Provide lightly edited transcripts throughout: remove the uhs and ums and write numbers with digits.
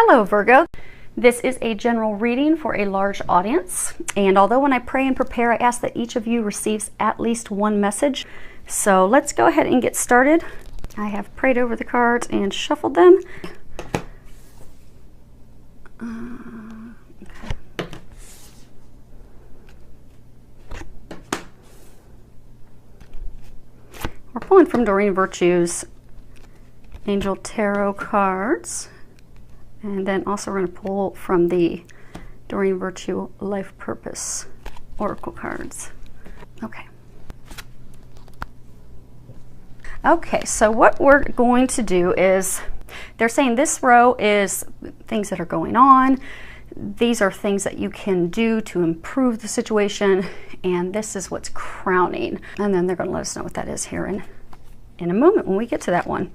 Hello Virgo. This is a general reading for a large audience, and although when I pray and prepare I ask that each of you receives at least one message. So let's go ahead and get started. I have prayed over the cards and shuffled them. Okay. We're pulling from Doreen Virtue's Angel Tarot cards. And then also we're going to pull from the Doreen Virtue Life Purpose Oracle cards. Okay. Okay, so what we're going to do is, they're saying this row is things that are going on. These are things that you can do to improve the situation, and this is what's crowning. And then they're going to let us know what that is here in a moment when we get to that one.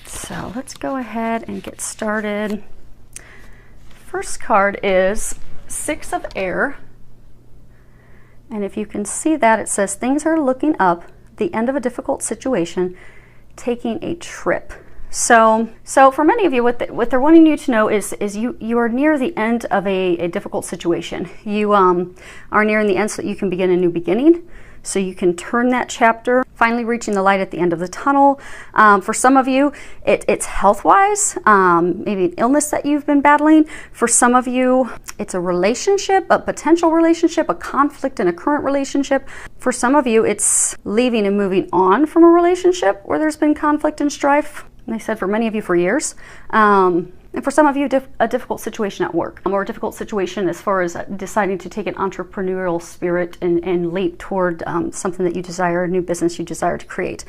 So let's go ahead and get started. First card is Six of Air. And if you can see that, it says things are looking up, the end of a difficult situation, taking a trip. So for many of you, what they're wanting you to know is you are near the end of a difficult situation. You are nearing the end so that you can begin a new beginning. So you can turn that chapter, finally reaching the light at the end of the tunnel. For some of you, it's health-wise, maybe an illness that you've been battling. For some of you, it's a relationship, a potential relationship, a conflict in a current relationship. For some of you, it's leaving and moving on from a relationship where there's been conflict and strife. And they said for many of you for years. And for some of you, a difficult situation at work, or a difficult situation as far as deciding to take an entrepreneurial spirit and leap toward something that you desire, a new business you desire to create.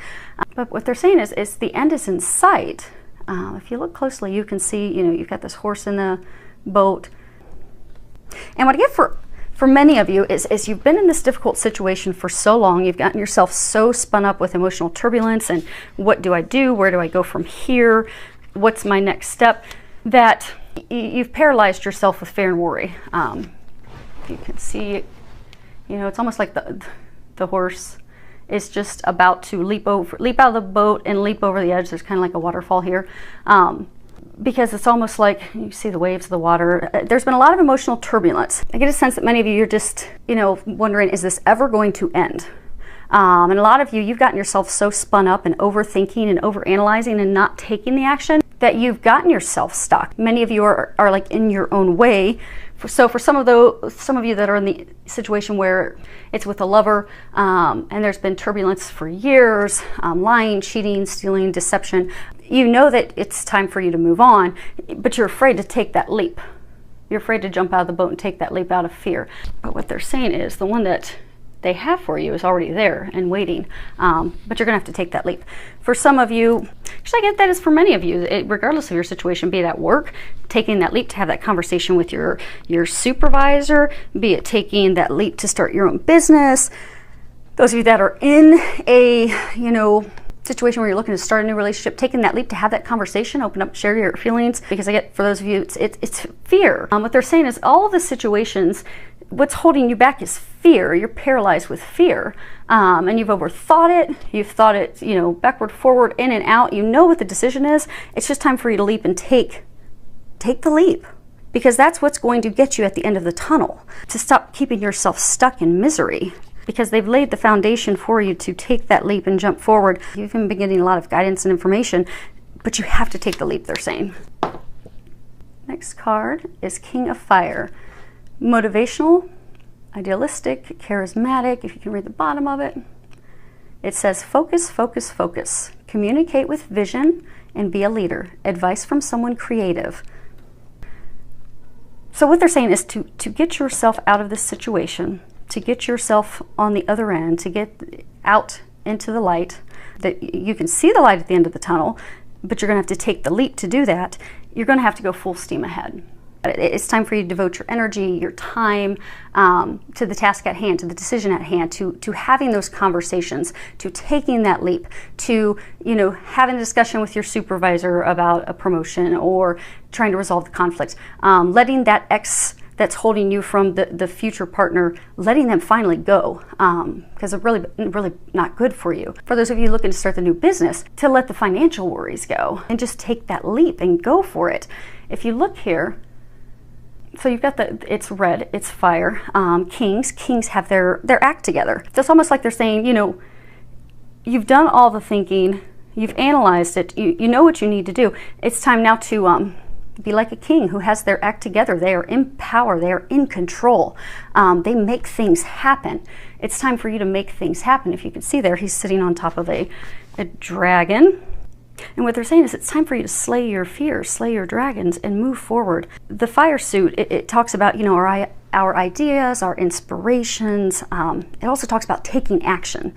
But what they're saying is the end is in sight. If you look closely, you can see, you've got this horse in the boat. And what I get for many of you is you've been in this difficult situation for so long, you've gotten yourself so spun up with emotional turbulence and what do I do? Where do I go from here? What's my next step? That you've paralyzed yourself with fear and worry. You can see, it's almost like the horse is just about to leap out of the boat and leap over the edge. There's kind of like a waterfall here. Because it's almost like you see the waves of the water. There's been a lot of emotional turbulence. I get a sense that many of you, you're just, wondering, is this ever going to end? And a lot of you, you've gotten yourself so spun up and overthinking and overanalyzing and not taking the action that you've gotten yourself stuck. Many of you are like in your own way. So for some of you that are in the situation where it's with a lover, and there's been turbulence for years, lying, cheating, stealing, deception, you know that it's time for you to move on, but you're afraid to take that leap. You're afraid to jump out of the boat and take that leap out of fear. But what they're saying is the one that they have for you is already there and waiting, but you're gonna have to take that leap. For some of you, actually I get that is for many of you, regardless of your situation, be it at work, taking that leap to have that conversation with your supervisor, be it taking that leap to start your own business. Those of you that are in a, situation where you're looking to start a new relationship, taking that leap to have that conversation, open up, share your feelings, because I get for those of you, it's fear. What they're saying is all of the situations, what's holding you back is fear. You're paralyzed with fear, and you've overthought it. You've thought it, backward, forward, in and out. You know what the decision is. It's just time for you to leap and take the leap, because that's what's going to get you at the end of the tunnel, to stop keeping yourself stuck in misery, because they've laid the foundation for you to take that leap and jump forward. You've been getting a lot of guidance and information, but you have to take the leap, they're saying. Next card is King of Fire. Motivational, idealistic, charismatic. If you can read the bottom of it, it says focus, focus, focus. Communicate with vision and be a leader. Advice from someone creative. So what they're saying is to get yourself out of this situation, to get yourself on the other end, to get out into the light, that you can see the light at the end of the tunnel, but you're going to have to take the leap to do that. You're going to have to go full steam ahead. It's time for you to devote your energy, your time to the task at hand, to the decision at hand, to having those conversations, to taking that leap, to having a discussion with your supervisor about a promotion or trying to resolve the conflict, letting that ex that's holding you from the future partner, letting them finally go, because it's really not good for you. For those of you looking to start the new business, to let the financial worries go and just take that leap and go for it. if you look here, so you've got it's red, it's fire. Kings have their act together. So it's almost like they're saying, you know, you've done all the thinking, you've analyzed it, you know what you need to do. It's time now to be like a king who has their act together. They are in power, they are in control. They make things happen. It's time for you to make things happen. If you can see there, he's sitting on top of a dragon. And what they're saying is it's time for you to slay your fears, slay your dragons, and move forward. The fire suit, it talks about, you know, our ideas, our inspirations. It also talks about taking action.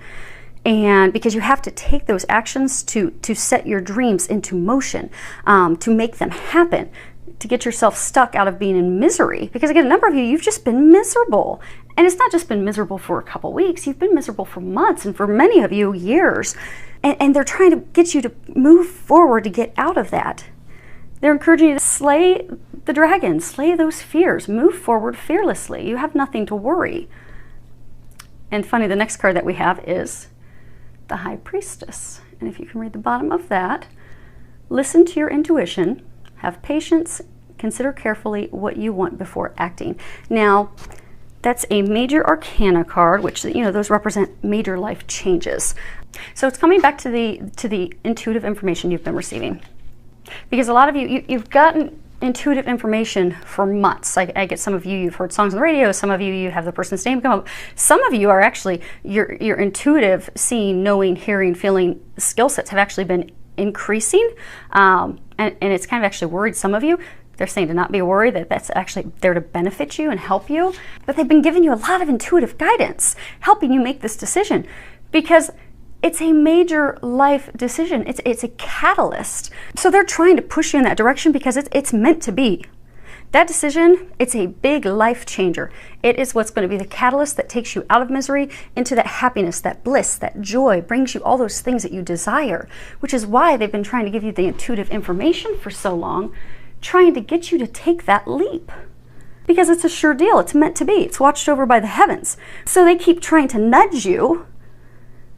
And because you have to take those actions to set your dreams into motion, to make them happen, to get yourself stuck out of being in misery. Because again, a number of you, you've just been miserable. And it's not just been miserable for a couple weeks, you've been miserable for months, and for many of you, years. And they're trying to get you to move forward to get out of that. They're encouraging you to slay the dragon, slay those fears, move forward fearlessly. You have nothing to worry. And funny, the next card that we have is the High Priestess. And if you can read the bottom of that, listen to your intuition, have patience, consider carefully what you want before acting. Now, that's a major arcana card, which, you know, those represent major life changes. So it's coming back to the intuitive information you've been receiving. Because a lot of you've gotten intuitive information for months. I get some of you, you've heard songs on the radio, some of you have the person's name come up. Some of you are actually, your intuitive seeing, knowing, hearing, feeling skill sets have actually been increasing. And it's kind of actually worried some of you. They're saying to not be worried, that that's actually there to benefit you and help you. But they've been giving you a lot of intuitive guidance, helping you make this decision. Because it's a major life decision. It's a catalyst. So they're trying to push you in that direction because it's meant to be. That decision, it's a big life changer. It is what's going to be the catalyst that takes you out of misery into that happiness, that bliss, that joy, brings you all those things that you desire, which is why they've been trying to give you the intuitive information for so long, trying to get you to take that leap. Because it's a sure deal. It's meant to be. It's watched over by the heavens. So they keep trying to nudge you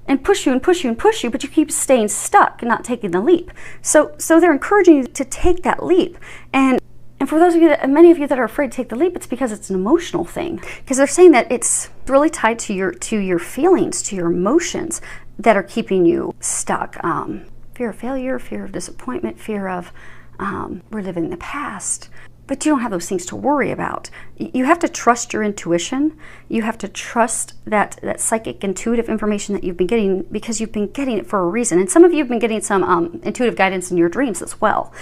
and push you and push you and push you, but you keep staying stuck and not taking the leap. So they're encouraging you to take that leap. And for those of you many of you that are afraid to take the leap, it's because it's an emotional thing. Because they're saying that it's really tied to your feelings, to your emotions that are keeping you stuck. Fear of failure, fear of disappointment, fear of reliving the past. But you don't have those things to worry about. You have to trust your intuition. You have to trust that psychic intuitive information that you've been getting, because you've been getting it for a reason. And some of you have been getting some intuitive guidance in your dreams as well.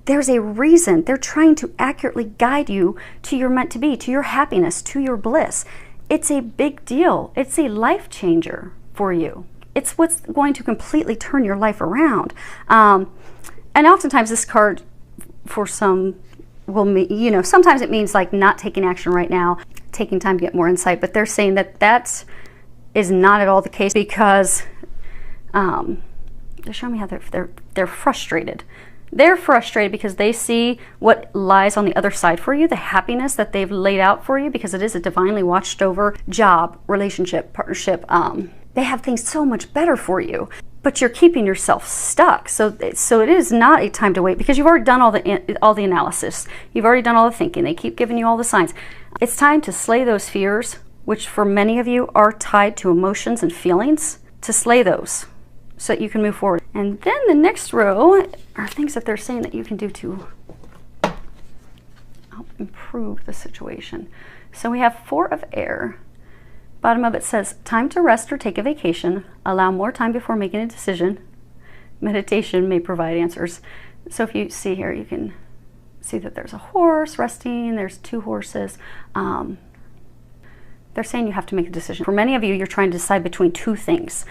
There's a reason. They're trying to accurately guide you to your meant to be, to your happiness, to your bliss. It's a big deal. It's a life changer for you. It's what's going to completely turn your life around. And oftentimes this card, for some, will mean, you know, sometimes it means like not taking action right now, taking time to get more insight, but they're saying that is not at all the case, because they're showing me how they're frustrated. They're frustrated because they see what lies on the other side for you, the happiness that they've laid out for you, because it is a divinely watched over job, relationship, partnership. They have things so much better for you, but you're keeping yourself stuck. So it is not a time to wait, because you've already done all the analysis. You've already done all the thinking. They keep giving you all the signs. It's time to slay those fears, which for many of you are tied to emotions and feelings, to slay those so that you can move forward. And then the next row are things that they're saying that you can do to help improve the situation. So we have 4 of air. Bottom of it says, time to rest or take a vacation. Allow more time before making a decision. Meditation may provide answers. So if you see here, you can see that there's a horse resting. There's 2 horses. They're saying you have to make a decision. For many of you, you're trying to decide between 2 things.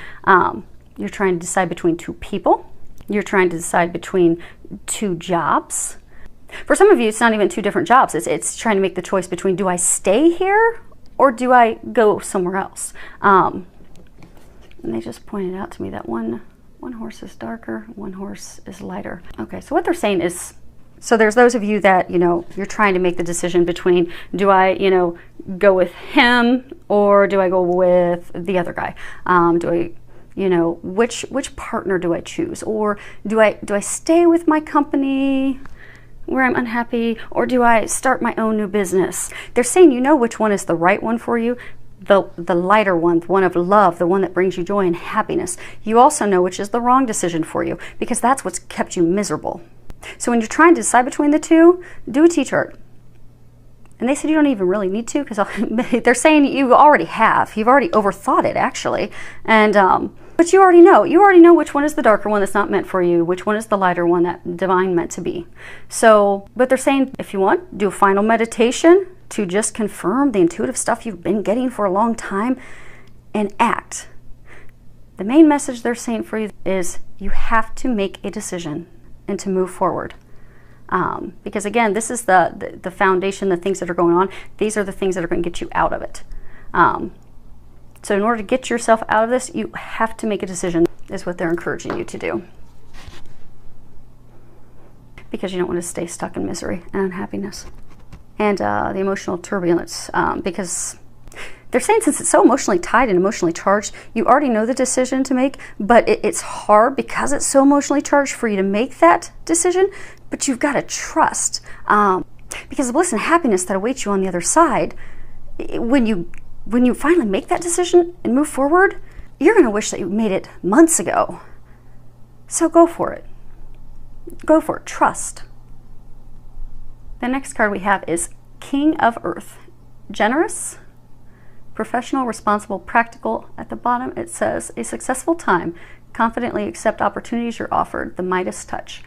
You're trying to decide between 2 people. You're trying to decide between 2 jobs. For some of you, it's not even 2 different jobs. It's trying to make the choice between, do I stay here or do I go somewhere else? And they just pointed out to me that one horse is darker, one horse is lighter. Okay, so what they're saying is, so there's those of you that, you know, you're trying to make the decision between, do I, you know, go with him or do I go with the other guy? Do I, you know, which partner do I choose? Or do I stay with my company where I'm unhappy, or do I start my own new business? They're saying you know which one is the right one for you, the lighter one, the one of love, the one that brings you joy and happiness. You also know which is the wrong decision for you, because that's what's kept you miserable. So when you're trying to decide between the two, do a T-chart. And they said you don't even really need to, because they're saying you already have. You've already overthought it, actually. And but you already know. You already know which one is the darker one that's not meant for you, which one is the lighter one that divine meant to be. So, but they're saying if you want, do a final meditation to just confirm the intuitive stuff you've been getting for a long time, and act. The main message they're saying for you is you have to make a decision and to move forward. Because again, this is the foundation, the things that are going on. These are the things that are going to get you out of it. So in order to get yourself out of this, you have to make a decision, is what they're encouraging you to do. Because you don't want to stay stuck in misery and unhappiness. And the emotional turbulence, because they're saying since it's so emotionally tied and emotionally charged, you already know the decision to make, but it's hard because it's so emotionally charged for you to make that decision, but you've got to trust. Because the bliss and happiness that awaits you on the other side, when you finally make that decision and move forward, you're going to wish that you made it months ago. So go for it. Go for it. Trust. The next card we have is King of Earth. Generous, professional, responsible, practical. At the bottom it says, a successful time. Confidently accept opportunities you're offered. The Midas touch.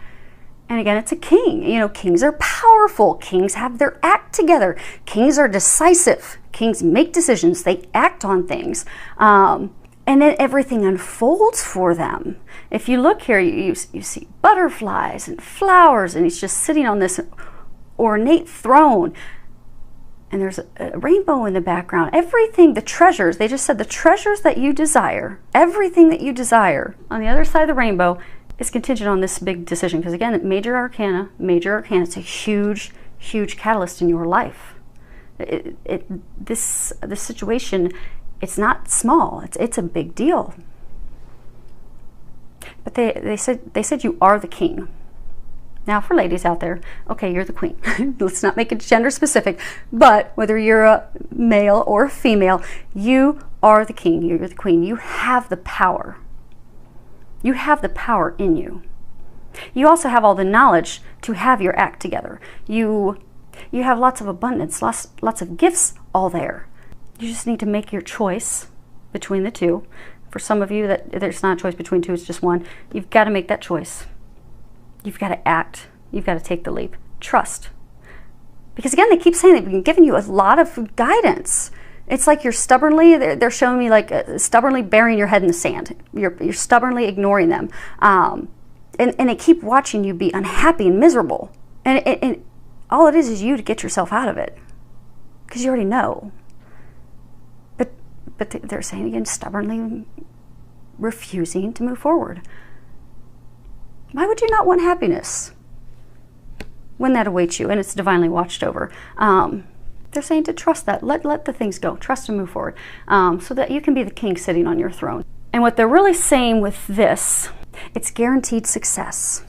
And again, it's a king. You know, kings are powerful. Kings have their act together. Kings are decisive. Kings make decisions. They act on things. And then everything unfolds for them. If you look here, you see butterflies and flowers, and he's just sitting on this ornate throne. And there's a rainbow in the background. Everything, the treasures, they just said the treasures that you desire, everything that you desire on the other side of the rainbow is contingent on this big decision. Because again, major arcana, it's a huge, huge catalyst in your life. This situation, it's not small. It's a big deal. But they said you are the king. Now, for ladies out there, okay, you're the queen. Let's not make it gender specific, but whether you're a male or a female, you are the king. You're the queen. You have the power. You have the power in you. You also have all the knowledge to have your act together. You have lots of abundance, lots of gifts all there. You just need to make your choice between the two. For some of you, that there's not a choice between two, it's just one. You've got to make that choice. You've got to act. You've got to take the leap. Trust. Because again, they keep saying they've been giving you a lot of guidance. It's like you're stubbornly, they're showing me like stubbornly burying your head in the sand. You're stubbornly ignoring them. And they keep watching you be unhappy and miserable. And all it is you to get yourself out of it. Because you already know. But they're saying again, stubbornly refusing to move forward. Why would you not want happiness when that awaits you and it's divinely watched over? They're saying to trust that. Let the things go. Trust and move forward so that you can be the king sitting on your throne. And what they're really saying with this, it's guaranteed success.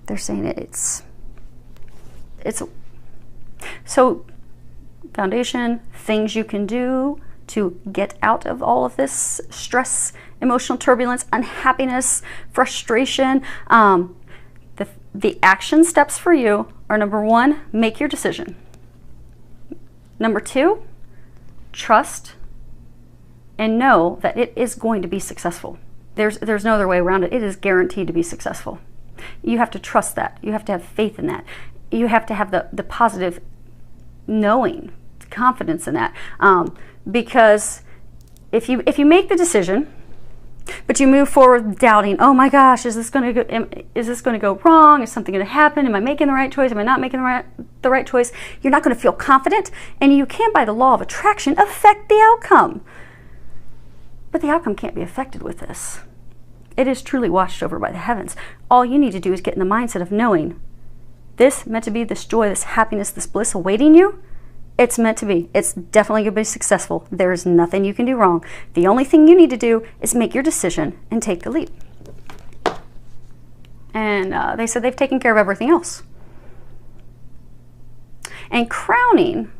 They're saying it's so foundation, things you can do to get out of all of this stress, emotional turbulence, unhappiness, frustration. The action steps for you are: number one, make your decision. Number two, trust and know that it is going to be successful. There's no other way around it. It is guaranteed to be successful. You have to trust that. You have to have faith in that. You have to have the positive knowing, confidence in that. Because if you make the decision, but you move forward doubting, oh my gosh, is this going to go wrong? Is something going to happen? Am I making the right choice? Am I not making the right choice? You're not going to feel confident, and you can, by the law of attraction, affect the outcome. But the outcome can't be affected with this. It is truly watched over by the heavens. All you need to do is get in the mindset of knowing this meant to be, this joy, this happiness, this bliss awaiting you. It's meant to be. It's definitely going to be successful. There's nothing you can do wrong. The only thing you need to do is make your decision and take the leap. And they said they've taken care of everything else. And crowning,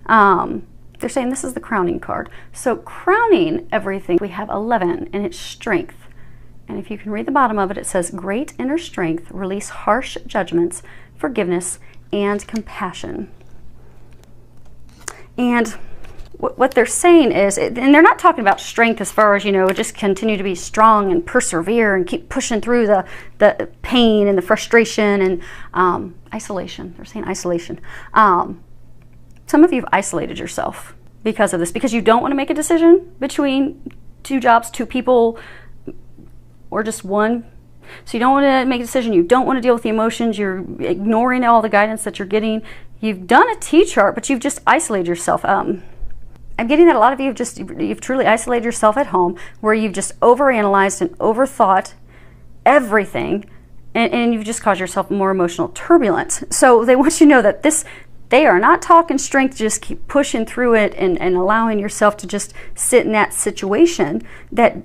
they're saying this is the crowning card. So crowning everything, we have 11, and it's strength. And if you can read the bottom of it, it says, great inner strength, release harsh judgments, forgiveness, and compassion. And what they're saying is, and they're not talking about strength as far as, you know, just continue to be strong and persevere and keep pushing through the pain and the frustration and isolation. They're saying isolation. Some of you have isolated yourself because of this, because you don't want to make a decision between two jobs, two people, or just one. So you don't want to make a decision. You don't want to deal with the emotions. You're ignoring all the guidance that you're getting. You've done a T-chart, but you've just isolated yourself. I'm getting that a lot of you you've truly isolated yourself at home, where you've just overanalyzed and overthought everything, and you've just caused yourself more emotional turbulence. So they want you to know that they are not talking strength, just keep pushing through it and allowing yourself to just sit in that situation that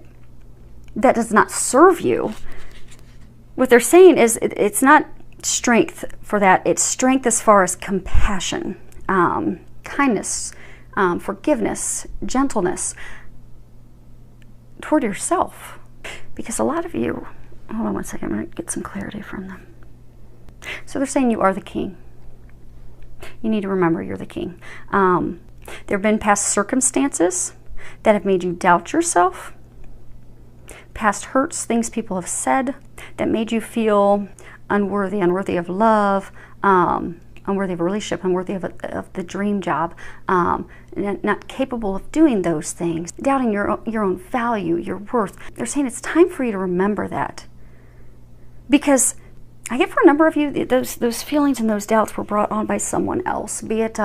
does not serve you. What they're saying is it's not strength for that. It's strength as far as compassion, kindness, forgiveness, gentleness toward yourself. Because a lot of you, hold on one second, I'm going to get some clarity from them. So they're saying you are the king. You need to remember you're the king. There have been past circumstances that have made you doubt yourself. Past hurts, things people have said that made you feel unworthy of love, unworthy of a relationship, unworthy of the dream job, not capable of doing those things, doubting your own value, your worth. They're saying it's time for you to remember that. Because I get for a number of you, those feelings and those doubts were brought on by someone else, be it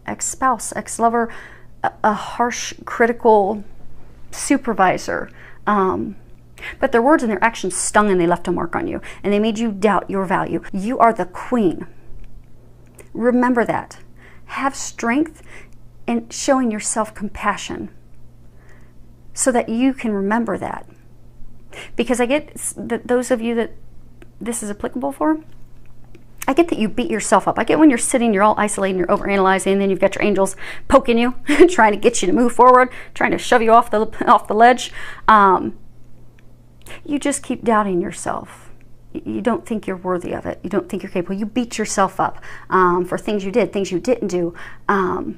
ex-spouse, ex-lover, a harsh, critical supervisor. But their words and their actions stung, and they left a mark on you, and they made you doubt your value. You are the queen. Remember that. Have strength in showing yourself compassion so that you can remember that. Because I get that those of you that this is applicable for, I get that you beat yourself up. I get when you're sitting, you're all isolating, you're overanalyzing, and then you've got your angels poking you, trying to get you to move forward, trying to shove you off the ledge. You just keep doubting yourself. You don't think you're worthy of it. You don't think you're capable. You beat yourself up for things you did, things you didn't do. And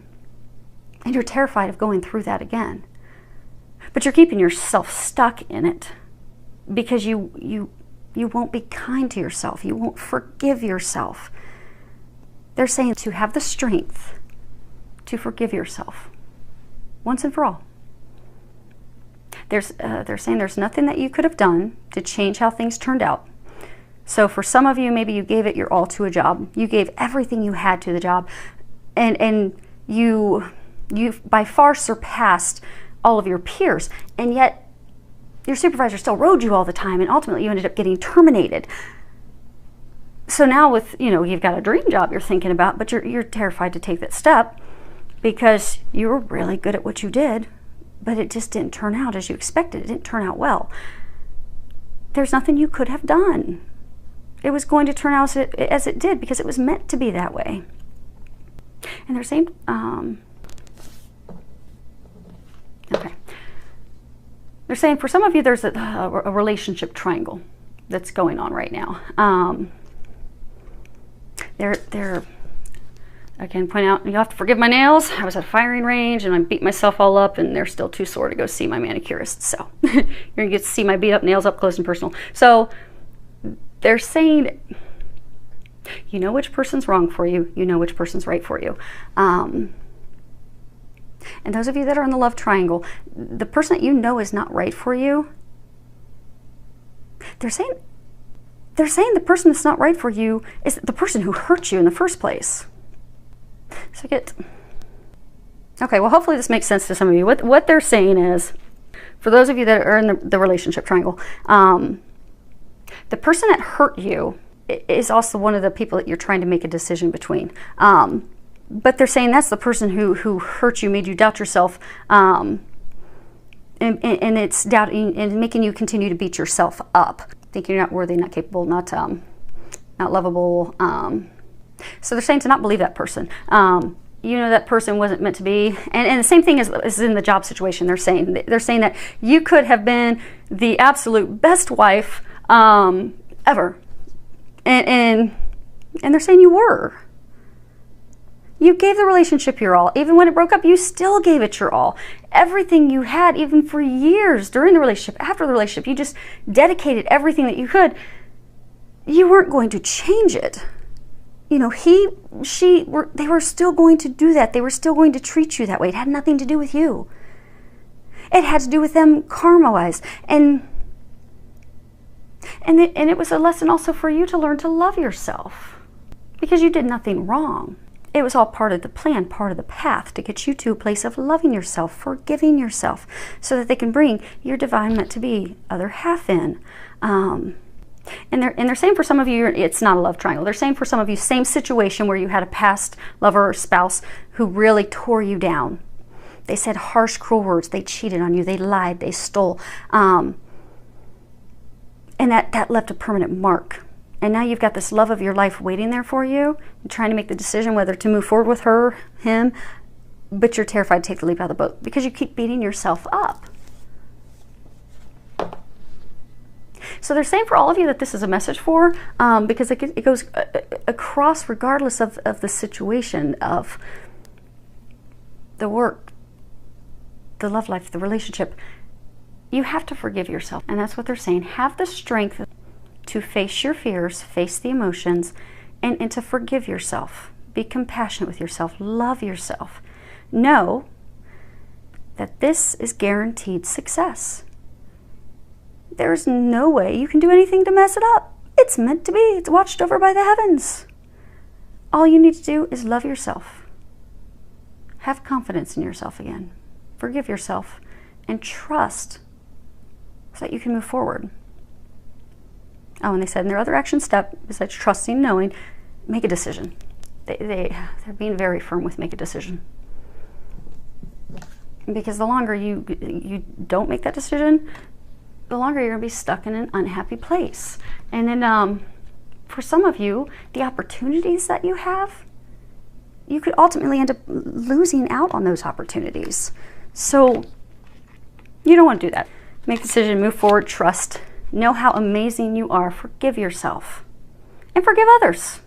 you're terrified of going through that again. But you're keeping yourself stuck in it because you won't be kind to yourself. You won't forgive yourself. They're saying to have the strength to forgive yourself once and for all. They're saying there's nothing that you could have done to change how things turned out. So for some of you, maybe you gave it your all to a job. You gave everything you had to the job, and you by far surpassed all of your peers, and yet your supervisor still rode you all the time, and ultimately you ended up getting terminated. So now with, you've got a dream job you're thinking about, but you're terrified to take that step because you were really good at what you did, but it just didn't turn out as you expected. It didn't turn out well. There's nothing you could have done. It was going to turn out as it did because it was meant to be that way. And they're saying, okay. They're saying for some of you, there's a relationship triangle that's going on right now. They're I can point out, you have to forgive my nails. I was at a firing range and I beat myself all up, and they're still too sore to go see my manicurist. So you're gonna get to see my beat up nails up close and personal. So they're saying, you know which person's wrong for you. You know which person's right for you. And those of you that are in the love triangle, the person that you know is not right for you, they're saying the person that's not right for you is the person who hurt you in the first place. So okay, well, hopefully this makes sense to some of you. What they're saying is, for those of you that are in the relationship triangle, the person that hurt you is also one of the people that you're trying to make a decision between. But they're saying that's the person who hurt you, made you doubt yourself, and it's doubting and making you continue to beat yourself up, thinking you're not worthy, not capable, not lovable, So they're saying to not believe that person. You know that person wasn't meant to be. And the same thing is in the job situation. They're saying that you could have been the absolute best wife ever. And they're saying you were. You gave the relationship your all. Even when it broke up, you still gave it your all. Everything you had, even for years during the relationship, after the relationship, you just dedicated everything that you could. You weren't going to change it. You know, they were still going to do that. They were still going to treat you that way. It had nothing to do with you. It had to do with them karma-wise. And it was a lesson also for you to learn to love yourself, because you did nothing wrong. It was all part of the plan, part of the path to get you to a place of loving yourself, forgiving yourself, so that they can bring your divine meant to be other half in. And they're saying for some of you, it's not a love triangle. They're saying for some of you, same situation where you had a past lover or spouse who really tore you down. They said harsh, cruel words. They cheated on you. They lied. They stole. And that left a permanent mark. And now you've got this love of your life waiting there for you, and trying to make the decision whether to move forward with her, him, but you're terrified to take the leap out of the boat because you keep beating yourself up. So they're saying for all of you that this is a message for, because it goes across regardless of the situation, of the work, the love life, the relationship. You have to forgive yourself. And that's what they're saying. Have the strength to face your fears, face the emotions, and to forgive yourself. Be compassionate with yourself. Love yourself. Know that this is guaranteed success. There's no way you can do anything to mess it up. It's meant to be. It's watched over by the heavens. All you need to do is love yourself. Have confidence in yourself again. Forgive yourself and trust so that you can move forward. Oh, and they said in their other action step, besides trusting, knowing, make a decision. They're being very firm with make a decision. Because the longer you don't make that decision, the longer you're going to be stuck in an unhappy place. And then for some of you, the opportunities that you have, you could ultimately end up losing out on those opportunities. So you don't want to do that. Make a decision, move forward, trust. Know how amazing you are. Forgive yourself. And forgive others.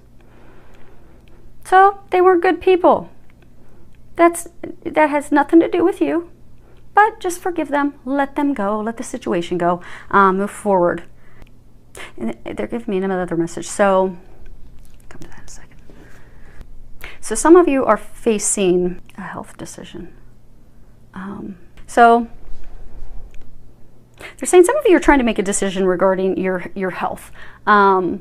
So they weren't good people. That has nothing to do with you. But just forgive them. Let them go. Let the situation go. Move forward. And they're giving me another message. So, come to that in a second. So some of you are facing a health decision. So they're saying some of you are trying to make a decision regarding your health. You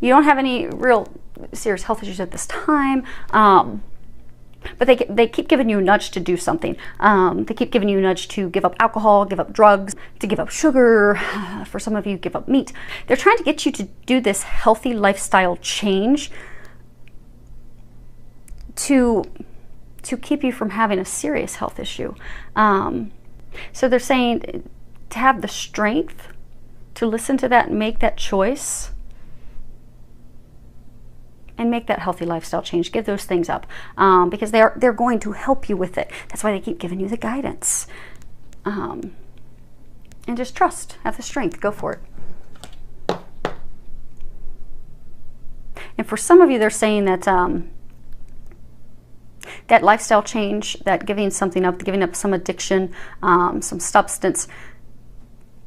don't have any real serious health issues at this time, but they keep giving you a nudge to do something. They keep giving you a nudge to give up alcohol, give up drugs, to give up sugar. For some of you, give up meat. They're trying to get you to do this healthy lifestyle change to keep you from having a serious health issue. So they're saying to have the strength to listen to that and make that choice and make that healthy lifestyle change. Give those things up because they're going to help you with it. That's why they keep giving you the guidance. And just trust. Have the strength. Go for it. And for some of you, they're saying that that lifestyle change, that giving something up, giving up some addiction, some substance,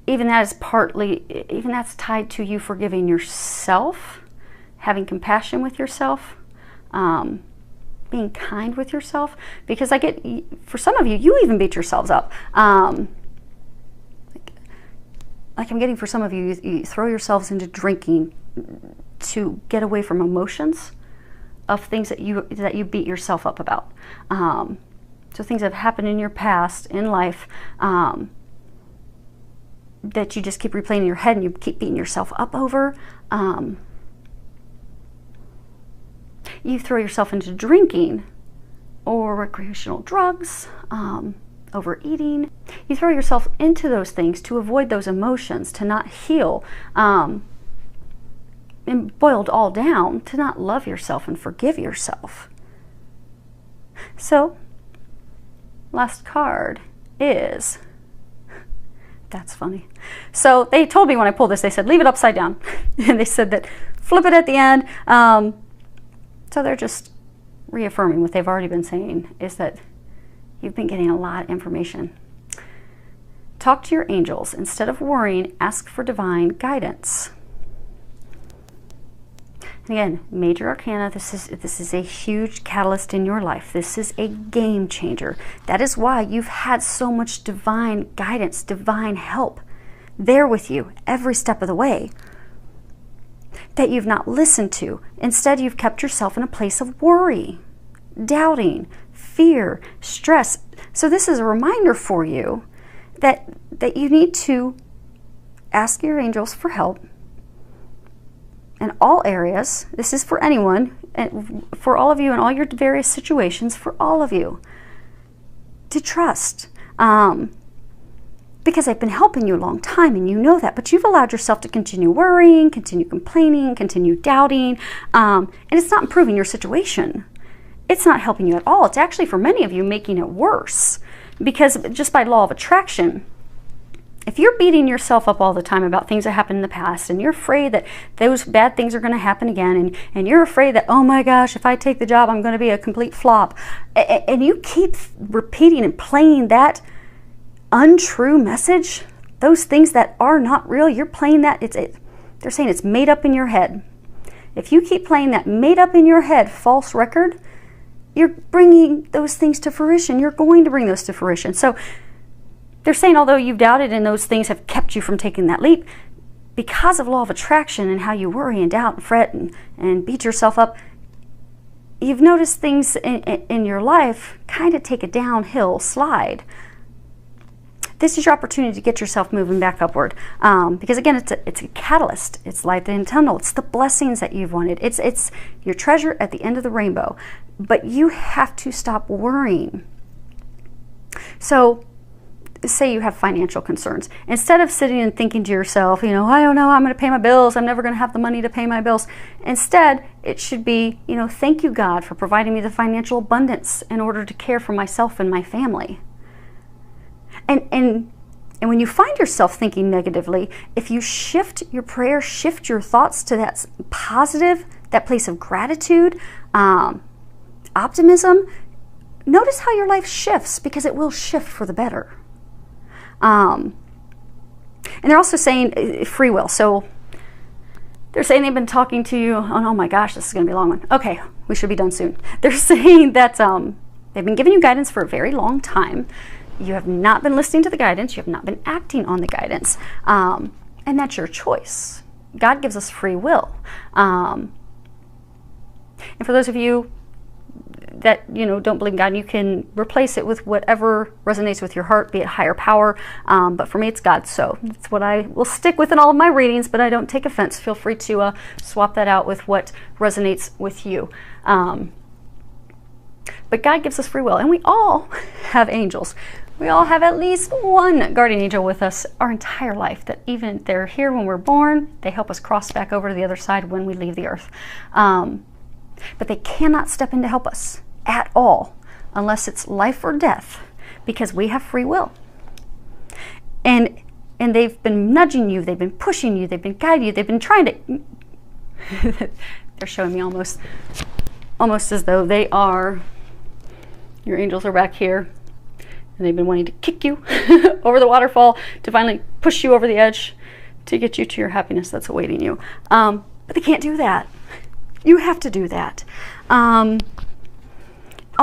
even that's tied to you forgiving yourself, having compassion with yourself, being kind with yourself. Because for some of you, you even beat yourselves up. Like I'm getting for some of you, you throw yourselves into drinking to get away from emotions of things that you beat yourself up about. So things that have happened in your past, in life, that you just keep replaying in your head and you keep beating yourself up over. You throw yourself into drinking or recreational drugs, overeating. You throw yourself into those things to avoid those emotions, to not heal. boiled all down to not love yourself and forgive yourself. So, last card is, that's funny. So they told me when I pulled this, they said, leave it upside down. And they said that flip it at the end. So they're just reaffirming what they've already been saying, is that you've been getting a lot of information. Talk to your angels. Instead of worrying, ask for divine guidance. And again, major arcana, this is a huge catalyst in your life. This is a game changer. That is why you've had so much divine guidance, divine help there with you every step of the way that you've not listened to. Instead, you've kept yourself in a place of worry, doubting, fear, stress. So this is a reminder for you that you need to ask your angels for help in all areas. This is for anyone, and for all of you in all your various situations, for all of you to trust. Because they've been helping you a long time and you know that, but you've allowed yourself to continue worrying, continue complaining, continue doubting, and it's not improving your situation. It's not helping you at all. It's actually, for many of you, making it worse. Because just by law of attraction, if you're beating yourself up all the time about things that happened in the past, and you're afraid that those bad things are going to happen again, and you're afraid that, oh my gosh, if I take the job, I'm going to be a complete flop, and you keep repeating and playing that untrue message, those things that are not real, you're playing that, they're saying it's made up in your head. If you keep playing that made up in your head false record, you're bringing those things to fruition. You're going to bring those to fruition. So they're saying, although you've doubted and those things have kept you from taking that leap, because of law of attraction and how you worry and doubt and fret and beat yourself up, you've noticed things in your life kind of take a downhill slide. This is your opportunity to get yourself moving back upward. Because again, it's a catalyst. It's light in the tunnel. It's the blessings that you've wanted. It's your treasure at the end of the rainbow. But you have to stop worrying. So, say you have financial concerns. Instead of sitting and thinking to yourself, I don't know, I'm going to pay my bills. I'm never going to have the money to pay my bills. Instead, it should be, thank you, God, for providing me the financial abundance in order to care for myself and my family. And when you find yourself thinking negatively, if you shift your prayer, shift your thoughts to that positive, that place of gratitude, optimism, notice how your life shifts, because it will shift for the better. And they're also saying free will. So they're saying they've been talking to you. Oh my gosh, this is going to be a long one. Okay, we should be done soon. They're saying that they've been giving you guidance for a very long time. You have not been listening to the guidance. You have not been acting on the guidance. And that's your choice. God gives us free will. And for those of you that don't believe in God, you can replace it with whatever resonates with your heart, be it higher power. But for me, it's God. So that's what I will stick with in all of my readings, but I don't take offense. Feel free to swap that out with what resonates with you. But God gives us free will, and we all have angels. We all have at least one guardian angel with us our entire life, that even if they're here when we're born, they help us cross back over to the other side when we leave the earth. But they cannot step in to help us at all unless it's life or death, because we have free will. And they've been nudging you, they've been pushing you, they've been guiding you, they've been trying to... They're showing me almost as though they are... Your angels are back here, and they've been wanting to kick you over the waterfall to finally push you over the edge to get you to your happiness that's awaiting you. But they can't do that. You have to do that. All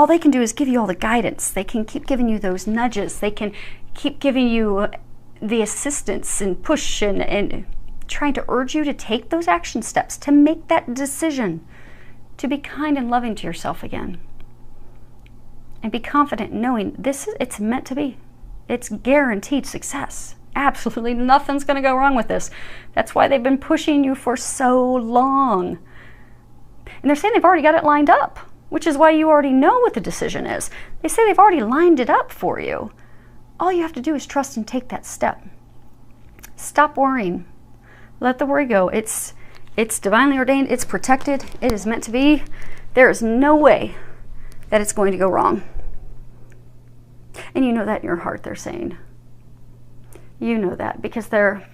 they can do is give you all the guidance. They can keep giving you those nudges. They can keep giving you the assistance and push and trying to urge you to take those action steps, to make that decision, to be kind and loving to yourself again. And be confident knowing it's meant to be. It's guaranteed success. Absolutely nothing's going to go wrong with this. That's why they've been pushing you for so long. And they're saying they've already got it lined up, which is why you already know what the decision is. They say they've already lined it up for you. All you have to do is trust and take that step. Stop worrying. Let the worry go. It's It's divinely ordained. It's protected. It is meant to be. There is no way that it's going to go wrong. And you know that in your heart, they're saying. You know that because they're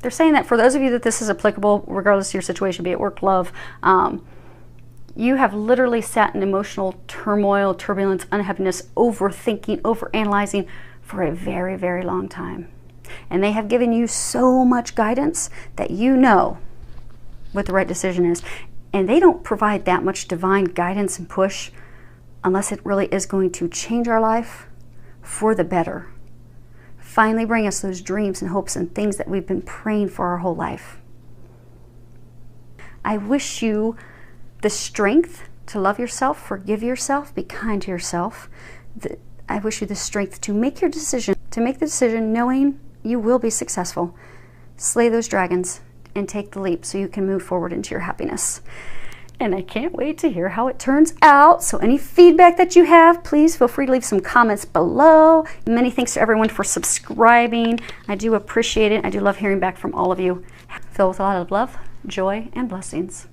saying that for those of you that this is applicable, regardless of your situation, be it work, love, you have literally sat in emotional turmoil, turbulence, unhappiness, overthinking, overanalyzing for a very, very long time. And they have given you so much guidance that you know what the right decision is. And they don't provide that much divine guidance and push unless it really is going to change our life for the better. Finally bring us those dreams and hopes and things that we've been praying for our whole life. I wish you the strength to love yourself, forgive yourself, be kind to yourself. I wish you the strength to make your decision, to make the decision knowing you will be successful. Slay those dragons and take the leap so you can move forward into your happiness. And I can't wait to hear how it turns out. So any feedback that you have, please feel free to leave some comments below. Many thanks to everyone for subscribing. I do appreciate it. I do love hearing back from all of you. Filled with a lot of love, joy, and blessings.